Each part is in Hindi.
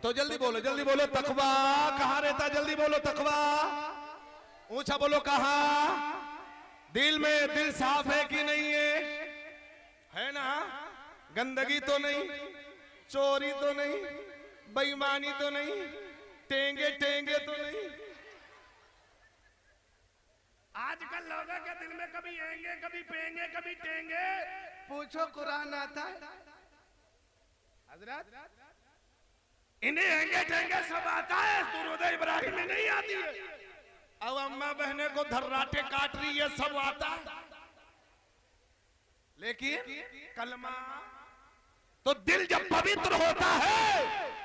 तो जल्दी बोलो तकवा कहाँ रहता, जल्दी बोलो तकवा, ऊंचा बोलो कहाँ। दिल में, दिल साफ है कि नहीं है ना? गंदगी तो नहीं, चोरी तो नहीं, बेईमानी तो नहीं, टेंगे टेंगे तो नहीं। आजकल लोगों के दिल में कभी एंगे, कभी पेंगे, कभी टेंगे। पूछो कुरान आता है हजरत? इन्हें एंगे टेंगे सब आता है, दुरूद इब्राहिम में नहीं आती है। अब अम्मा बहने को धर्राटे काट रही है, सब आता है, लेकिन कलमा तो दिल जब पवित्र होता है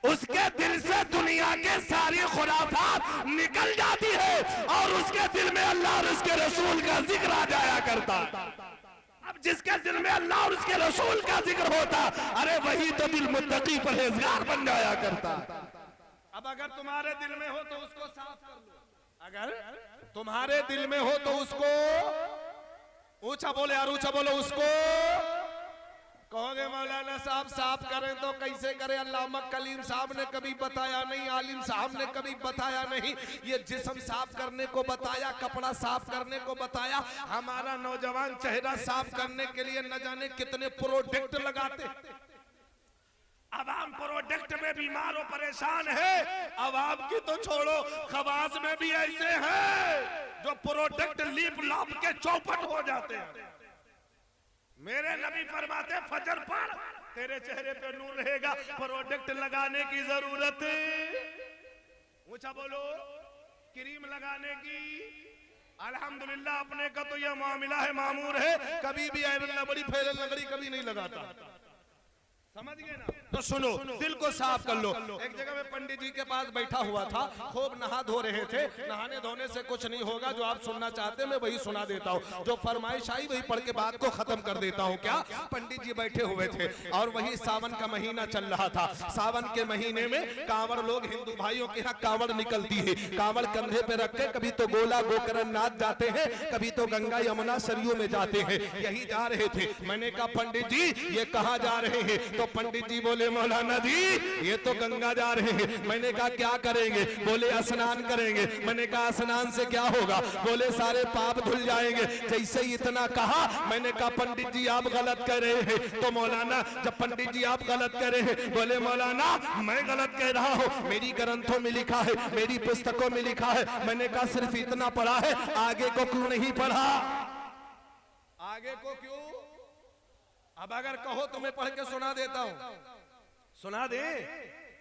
उसके दिल से दुनिया के सारी खुराफात निकल जाती है और उसके दिल में अल्लाह और उसके रसूल का जिक्र आ जाया करता। अब जिसके दिल में अल्लाह और उसके रसूल का जिक्र होता, अरे वही तो दिल मुत्तकी परहेजगार बन जाया करता। अब अगर तुम्हारे दिल में हो तो उसको साफ कर लो, अगर तुम्हारे दिल में हो तो उसको ऊंचा बोले यार, ऊंचा बोलो उसको। कहोगे मौलाना साहब साफ करें तो कैसे करें? अल्लामा कलीम साहब ने कभी बताया नहीं, आलिम साहब ने कभी बताया नहीं। ये जिस्म साफ करने को बताया, कपड़ा साफ करने को बताया। हमारा नौजवान चेहरा साफ करने के लिए न जाने कितने प्रोडक्ट लगाते। अब हम प्रोडक्ट में बीमार और परेशान है। अब आपकी तो छोड़ो, खवास में भी ऐसे हैं जो प्रोडक्ट लीप लाप के चौपट हो जाते हैं। मेरे नबी फरमाते फजर पर तेरे चेहरे पे नूर रहेगा, प्रोडक्ट लगाने की जरूरत। ऊंचा बोलो, क्रीम लगाने की। अल्हम्दुलिल्लाह अपने का तो यह मामला है, मामूर है, कभी भी आयरन लबड़ी फैलन लगड़ी कभी नहीं लगाता। समझ गए ना? तो सुनो, दिल को साफ कर लो। एक जगह में पंडित जी के पास बैठा हुआ था, खूब नहा धो रहे थे। नहाने धोने से कुछ नहीं होगा, जो आप सुनना चाहते हैं मैं वही सुना देता हूँ, जो फरमाइश आई वही पढ़ के बात को खत्म कर देता हूँ। क्या? पंडित जी बैठे हुए थे और वही सावन का महीना चल रहा था। सावन के महीने में कांवड़ लोग, हिंदू भाइयों के यहाँ कांवड़ निकलती है, कांवड़ कंधे पे रख के कभी तो गोला गोकरण नाथ जाते हैं, कभी तो गंगा यमुना सरयू में जाते हैं। यही जा रहे थे। मैंने कहा पंडित जी ये कहाँ जा रहे हैं? तो पंडित जी बोले मौलाना जी ये तो गंगा जा रहे हैं। मैंने कहा क्या करेंगे? बोले स्नान करेंगे। मैंने कहा स्नान से क्या होगा? बोले सारे पाप धुल जाएंगे। जैसे ही इतना कहा, मैंने कहा पंडित जी आप गलत कह रहे हैं। तो मौलाना, जब पंडित जी आप गलत कह रहे हैं, बोले मौलाना मैं गलत कह रहा हूँ, मेरी ग्रंथों में लिखा है, मेरी पुस्तकों में लिखा है। मैंने कहा सिर्फ इतना पढ़ा है, आगे को क्यों नहीं पढ़ा? आगे को क्यों? अब अगर कहो तो मैं पढ़ के सुना देता हूं। सुना दे,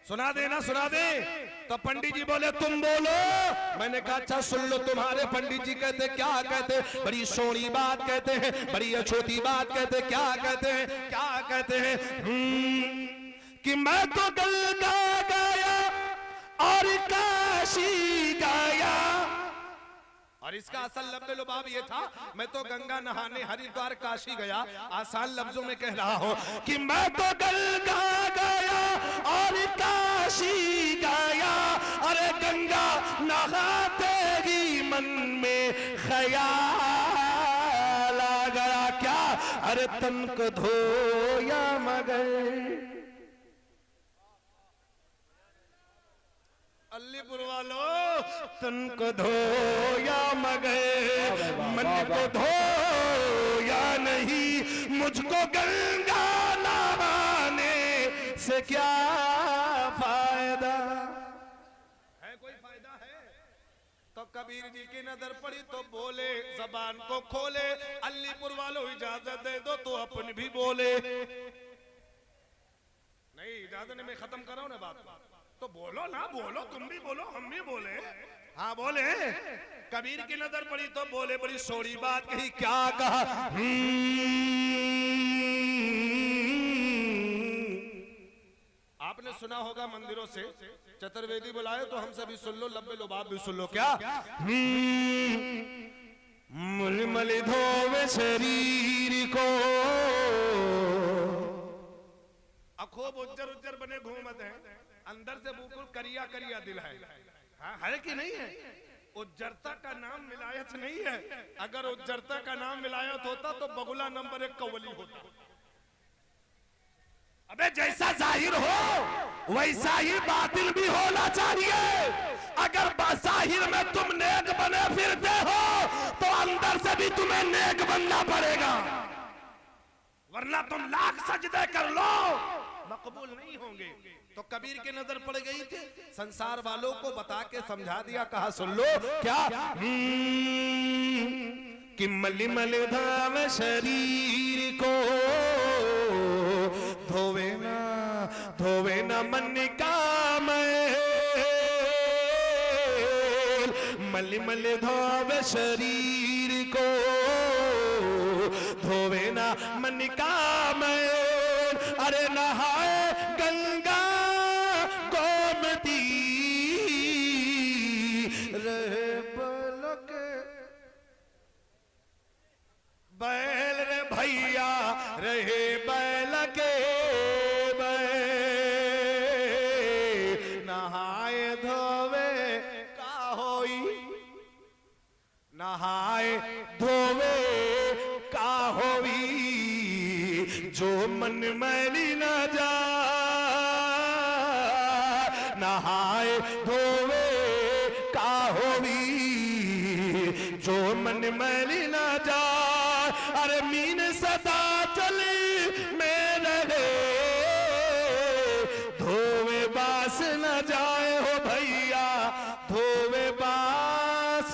सुना दे ना, सुना दे। तो पंडित जी बोले तुम बोलो। मैंने कहा अच्छा सुन लो, तुम्हारे पंडित जी कहते क्या कहते? बड़ी सोनी बात कहते हैं, बड़ी छोटी बात कहते। क्या कहते हैं? क्या कहते हैं? कि मैं तो गंगा गया और काशी गया। और इसका असल लफ्ज़ लुबाब ये था, मैं तो गंगा नहाने हरिद्वार काशी गया। आसान लफ्जों में कह रहा हूं कि मैं तो गंगा गया और काशी गया। अरे गंगा नहाते ही मन में ख्याल आ गया। क्या? अरे तन को धोया मगर। अलीपुर वालों, तन को धोया मगर मन को धोया नहीं। मुझको गंगा नहाने से क्या फायदा है? कोई फायदा है? तो कबीर जी की नजर पड़ी तो बोले, जबान को खोले, अलीपुर वालों इजाजत दे दो तो अपन भी बोले। नहीं इजाजत नहीं, मैं खत्म कर रहा हूं ना बात। तो बोलो ना, बोलो, तुम भी बोलो, हम भी बोले। हाँ बोले। कबीर की नजर पड़ी तो बोले, बड़ी सोड़ी बात कही। क्या कहा? आपने सुना होगा मंदिरों से चतुर्वेदी बुलाए तो हम सभी सुन लो, लब्बे लुबाब भी सुन लो। क्या? मुलमल धोवे शरीर को। अब खूब उज्जर उज्जर बने घूमते हैं, अंदर से बिल्कुल करिया करिया दिल है। हाँ है कि नहीं है? उज्जरता का नाम विलायत नहीं है। अगर उज्जरता का नाम विलायत होता तो बगुला नंबर 1 कव्वली होता। अबे जैसा जाहिर हो वैसा ही बातिल भी होना चाहिए। अगर जाहिर में तुम नेक बने फिरते हो तो अंदर से भी तुम्हें नेक बनना पड़ेगा, वरना तुम लाख सजदे कर लो मकबूल नहीं होंगे। तो कबीर की नजर पड़ गई थी, संसार वालों को बता के समझा दिया, कहा सुन लो क्या कि मली मल धाम शरीर को धोवे ना मन का मैल, मली मल धोवे शरीर को धोवे ना मन का मैल। अरे नहाए गंगा गोमती रहे पलक बैल रे भैया रहे बैल के बैल। नहाए धोवे का होई, नहाए धोवे का होई, जो मन मैली न जा। नहाए धोवे का होई, जो मन मैली न जा। अरे मीन सदा चली में रहे, धोवे बास न जाए हो भैया, धोवे बास।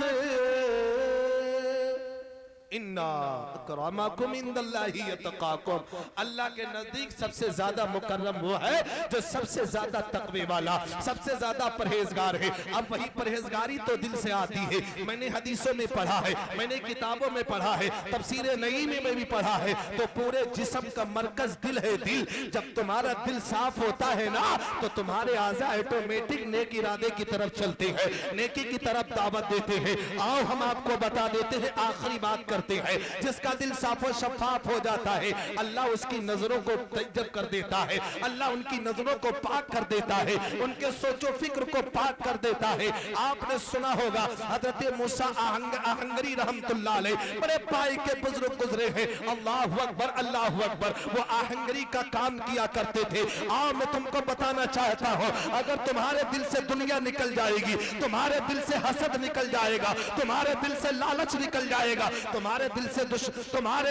इन्ना अकरमकुम इंदल्लाहि यतकाकुम, अल्लाह के नजदीक सबसे ज्यादा मुकर्रम वो है जो सबसे ज्यादा तकवे वाला, सबसे ज्यादा परहेजगार है। अब वही परहेजगारी तो दिल से आती है। मैंने हदीसों में पढ़ा है, मैंने किताबों में पढ़ा है, तफसीर नईम में भी पढ़ा है, तो पूरे जिस्म का मरकज दिल है। दिल जब तुम्हारा दिल साफ होता है ना तो तुम्हारे आज़ा ऑटोमेटिक नेक इरादे की तरफ चलते हैं, नेकी की तरफ दावत देते हैं। आओ हम आपको बता देते हैं, आखिरी बात करते हैं। जिसका दिल साफ और शफाफ हो जाता है अल्लाह उसकी नजरों को तैयब कर देता है, अल्लाह उनकी नजरों को पाक कर देता है, उनके सोचो फिक्र को पाक कर देता है। आपने सुना होगा हजरत मूसा आहंगरी रहमतुल्लाह अलैह बड़े पाई के बुजुर्ग गुजरे हैं। अल्लाहु अकबर अल्लाहु अकबर, वो आहंगरी का काम किया करते थे। आओ मैं तुमको बताना चाहता हूँ, अगर तुम्हारे दिल से दुनिया निकल जाएगी, तुम्हारे दिल से हसद निकल जाएगा, तुम्हारे दिल से लालच निकल जाएगा, तुम्हारे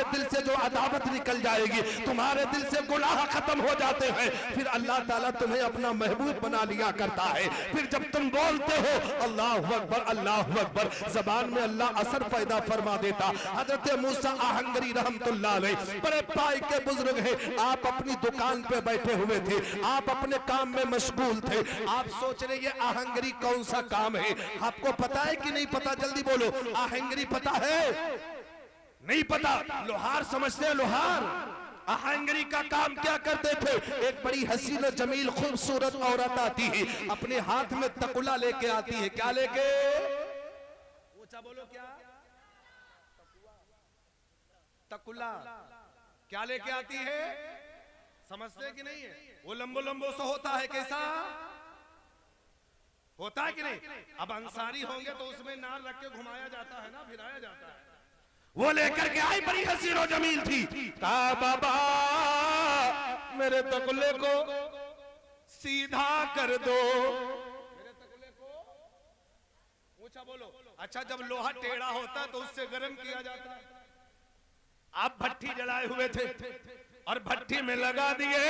दिल से जो अदावत निकल जाएगी, तुम्हारे दिल से गुनाह खत्म हो जाते हैं, फिर अल्लाह ताला तुम्हें अपना महबूब बना लिया करता है। फिर जब तुम बोलते हो अल्लाहु अकबर अल्लाहु अकबर, जबान में अल्लाह असर पैदा फरमा देता। हजरत मूसा आहंगरी रहमतुल्लाह अलैह बड़े पाई के बुजुर्ग हैं। आप अपनी दुकान पे बैठे हुए थे, आप अपने काम में मशगूल थे। आप सोच रहे ये आहंगरी कौन सा काम है? आपको पता है कि नहीं पता? जल्दी बोलो, आहंगरी पता है? नहीं पता? लोहार समझते हैं? लोहार आहंगरी का काम क्या करते थे? एक बड़ी हसीन जमील खूबसूरत औरत आती है, अपने हाथ में तकुला लेके आती है। क्या लेके? ऊंचा बोलो, क्या? तकुला। क्या लेके आती है? समझते हैं कि नहीं है? वो लंबो लंबो सा होता है, कैसा होता है कि नहीं? अब अंसारी होंगे तो उसमें नार रख के घुमाया जाता है ना, फिराया जाता है। वो लेकर के आई, बड़ी हसीन और जमील थी। कहा बाबा मेरे तकुले को सीधा कर दो, मेरे तकुले को ऊंचा बोलो। अच्छा, जब लोहा टेढ़ा होता है तो उससे गर्म किया जाता है। आप भट्टी जलाए हुए थे और भट्टी में लगा दिए,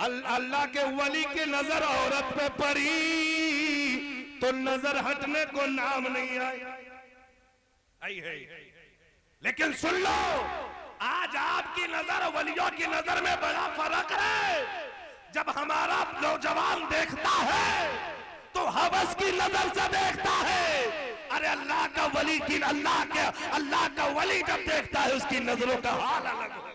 अल्लाह के वली की नजर औरत पे पड़ी तो नजर हटने को नाम नहीं आई है। लेकिन सुन लो, आज आपकी नजर वलियों की नजर में बड़ा फर्क है। जब हमारा नौजवान देखता है तो हवस की नजर से देखता है। अरे अल्लाह का वली की अल्लाह का वली जब देखता है उसकी नजरों का हाल अलग होगा।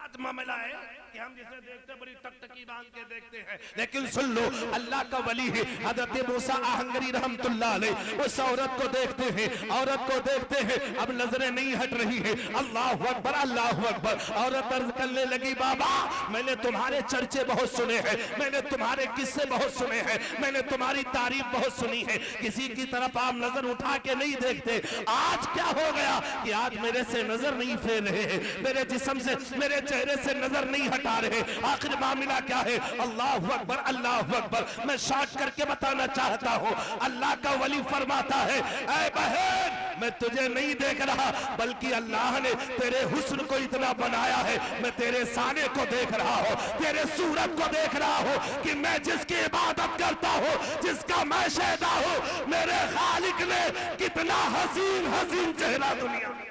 आज मामला है कि हम जिसे देखते बड़ी टकटकी बांध के देखते हैं, लेकिन सुन लो, अल्लाह का वली है हजरत मूसा आहंगरी रहमतुल्लाह अलैह, उस औरत को देखते हैं, औरत को देखते हैं, अब नजरें नहीं हट रही है। अल्लाह अकबर, अल्लाह अकबर। औरत अर्ज करने लगी, बाबा मैंने तुम्हारे चर्चे बहुत सुने हैं, मैंने तुम्हारे किस्से बहुत सुने हैं, मैंने तुम्हारी तारीफ बहुत सुनी है, किसी की तरफ आप नजर उठा के नहीं देखते। आज क्या हो गया कि आज मेरे से नजर नहीं फेर रहे हैं, मेरे जिस्म से, मेरे चेहरे से नजर नहीं हटा रहे। आखिर मामला क्या है? अल्लाह अकबर, अल्लाह अकबर। मैं शॉर्ट करके बताना चाहता हूँ, अल्लाह का वली फरमाता है, ऐ बहन मैं तुझे नहीं देख रहा, बल्कि अल्लाह ने तेरे हुस्न को इतना बनाया है, मैं तेरे साने को देख रहा हूँ, तेरे सूरत को देख रहा हूँ कि मैं जिसकी इबादत करता हूँ, जिसका मैं शहदा हूँ, मेरे खालिक ने कितना हसीन हसीन चेहरा दुनिया में।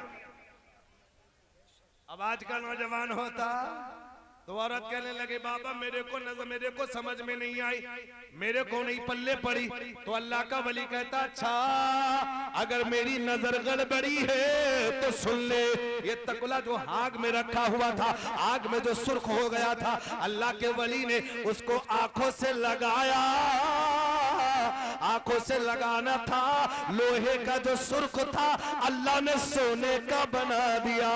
अब आज का नौजवान होता तो औरत कहने लगे, बाबा मेरे को समझ में नहीं आई, मेरे को नहीं पल्ले पड़ी। तो अल्लाह का वली कहता, अच्छा अगर मेरी नजर गड़बड़ी है तो सुन ले, ये तकुला जो आग में रखा हुआ था, आग में जो सुर्ख हो गया था, अल्लाह के वली ने उसको आंखों से लगाया, आंखों से लगाना था, लोहे का जो सुर्ख था अल्लाह ने सोने का बना दिया।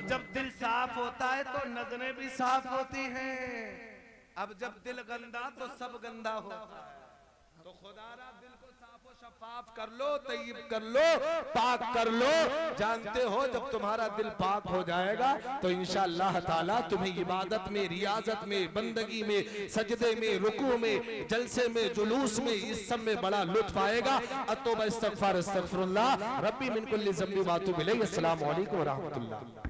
जब दिल साफ होता है तो नजरें भी साफ होती हैं। अब जब दिल गंदा तो सब गंदा होता है। तो खुदारा दिल को साफ और शफाफ कर लो, तय्यब कर लो, पाक कर लो। जानते हो जब तुम्हारा दिल पाक हो जाएगा तो इंशाअल्लाह ताला तुम्हें इबादत में, रियाजत में, बंदगी में, सजदे में, रुकू में, जलसे में, जुलूस में, इस सब में बड़ा लुत्फ आएगा। अतौबा इस्तगफार अस्तगफिरुल्लाह रब्बी मिन कुल्ली ज़ंबि व अतूबु इलैहि। अस्सलामु अलैकुम व रहमतुल्लाह।